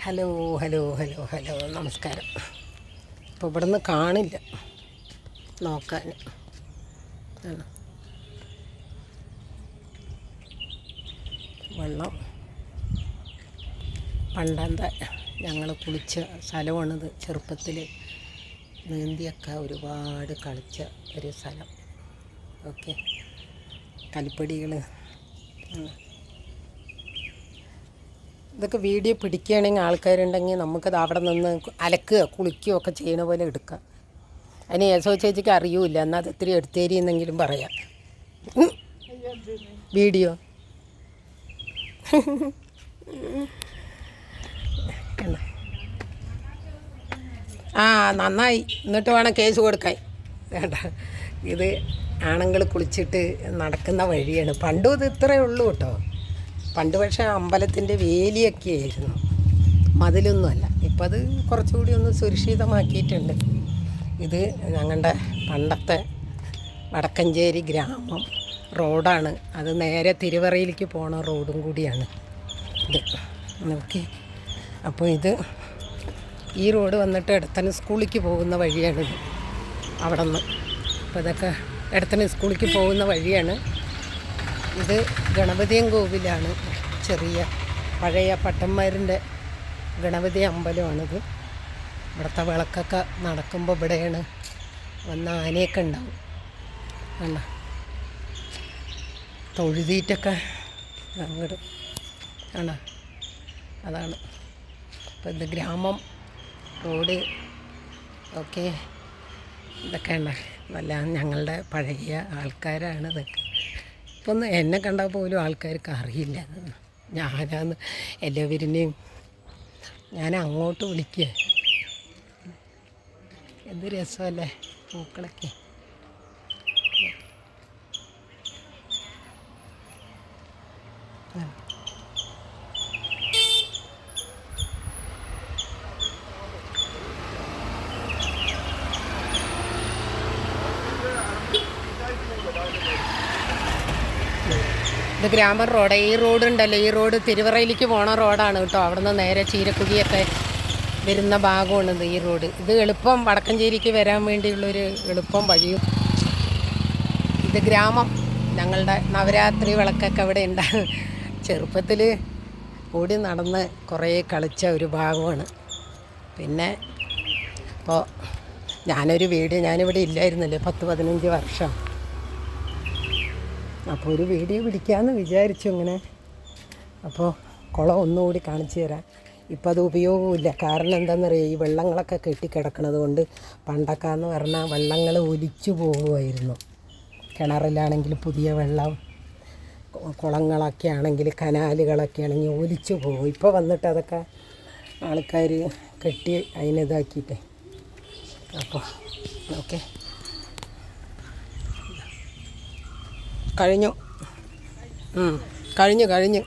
Hello hello hello hello നമസ്കാരം. ഇപ്പോൾ ഇവിടെ നിന്ന് കാണില്ല നോക്കാൻ. വെള്ളം പണ്ടത്തെ ഞങ്ങൾ കുളിച്ച സ്ഥലമാണിത്. ചെറുപ്പത്തിൽ നീന്തിയൊക്കെ ഒരുപാട് കളിച്ച ഒരു സ്ഥലം. ഓക്കെ, കൽപ്പടികൾ ഇതൊക്കെ വീഡിയോ പിടിക്കുകയാണെങ്കിൽ ആൾക്കാരുണ്ടെങ്കിൽ നമുക്കത് അവിടെ നിന്ന് അലക്കുകയോ കുളിക്കുകയോ ഒക്കെ ചെയ്യണ പോലെ എടുക്കാം. അതിന് യേശോ ചേച്ചിക്ക് അറിയൂല, എന്നാൽ അത് ഇത്തിരി എടുത്തേരിയെന്നെങ്കിലും പറയാം. വീഡിയോ ആ നന്നായി, എന്നിട്ട് വേണം കേസ് കൊടുക്കാൻ. വേണ്ട, ഇത് ആണുങ്ങൾ കുളിച്ചിട്ട് നടക്കുന്ന വഴിയാണ്. പണ്ടും ഇത് ഇത്രയേ ഉള്ളൂ കേട്ടോ. പണ്ട് പക്ഷേ അമ്പലത്തിൻ്റെ വേലിയൊക്കെ ആയിരുന്നു, മതിലൊന്നുമല്ല. ഇപ്പം അത് കുറച്ചുകൂടി ഒന്ന് സുരക്ഷിതമാക്കിയിട്ടുണ്ട്. ഇത് ഞങ്ങളുടെ പണ്ടത്തെ വടക്കഞ്ചേരി ഗ്രാമം റോഡാണ്. അത് നേരെ തിരുവറയിലേക്ക് പോണ റോഡും കൂടിയാണ് ഇത്. ഓക്കെ, അപ്പോൾ ഇത് ഈ റോഡ് വന്നിട്ട് എടത്തന സ്കൂളിലേക്ക് പോകുന്ന വഴിയാണിത്. അവിടെ നിന്ന് അപ്പോൾ ഇതൊക്കെ എടത്തന സ്കൂളിലേക്ക് പോകുന്ന വഴിയാണ്. ഇത് ഗണപതിയും കോവിലാണ്, ചെറിയ പഴയ പട്ടന്മാരിൻ്റെ ഗണപതി അമ്പലമാണിത്. ഇവിടുത്തെ വിളക്കൊക്കെ നടക്കുമ്പോൾ ഇവിടെയാണ് വന്ന ആനയൊക്കെ ഉണ്ടാവും. അല്ല തൊഴുതീറ്റൊക്കെ അങ്ങോട്ട് ആണ്, അതാണ്. അപ്പോൾ ഇത് ഗ്രാമം റോഡ്. ഓക്കെ, ഇതൊക്കെയാണ് നല്ല ഞങ്ങളുടെ പഴയ ആൾക്കാരാണ് ഇതൊക്കെ. ഇപ്പം എന്നെ കണ്ടാൽ പോലും ആൾക്കാർക്ക് അറിയില്ല ഞാനാന്ന്. എല്ലാവരിനെയും ഞാൻ അങ്ങോട്ട് വിളിക്കുക. എന്ത് രസമല്ലേ പൂക്കളൊക്കെ. ഇത് ഗ്രാമർ റോഡ്. ഈ റോഡ് ഉണ്ടല്ലോ, ഈ റോഡ് തിരുവറയിലേക്ക് പോണ റോഡാണ് കേട്ടോ. അവിടെ നിന്ന് നേരെ ചീരക്കുഴിയൊക്കെ വരുന്ന ഭാഗമാണിത് ഈ റോഡ്. ഇത് എളുപ്പം വടക്കഞ്ചേരിക്ക് വരാൻ വേണ്ടിയുള്ളൊരു എളുപ്പം വഴിയും. ഇത് ഗ്രാമം. ഞങ്ങളുടെ നവരാത്രി വിളക്കൊക്കെ ഇവിടെ ഉണ്ടാകും. ചെറുപ്പത്തിൽ ഓടി നടന്ന് കുറേ കളിച്ച ഒരു ഭാഗമാണ്. പിന്നെ ഇപ്പോൾ ഞാനിവിടെ ഇല്ലായിരുന്നല്ലോ 10-15 വർഷം. അപ്പോൾ ഒരു വീഡിയോ പിടിക്കാമെന്ന് വിചാരിച്ചു ഇങ്ങനെ. അപ്പോൾ കുളം ഒന്നുകൂടി കാണിച്ചു തരാം. ഇപ്പം അത് ഉപയോഗമില്ല. കാരണം എന്താണെന്നറിയാം, ഈ വെള്ളങ്ങളൊക്കെ കെട്ടിക്കിടക്കണത് കൊണ്ട്. പണ്ടൊക്കെ എന്ന് പറഞ്ഞാൽ വെള്ളങ്ങൾ ഒലിച്ചു പോകുമായിരുന്നു. കിണറിലാണെങ്കിൽ പുതിയ വെള്ളം, കുളങ്ങളൊക്കെ ആണെങ്കിൽ കനാലുകളൊക്കെ ആണെങ്കിൽ ഒലിച്ചു പോകും. ഇപ്പോൾ വന്നിട്ട് അതൊക്കെ ആൾക്കാർ കെട്ടി അതിനിതാക്കിയിട്ടേ. അപ്പോൾ ഓക്കെ, കഴിഞ്ഞു കഴിഞ്ഞു.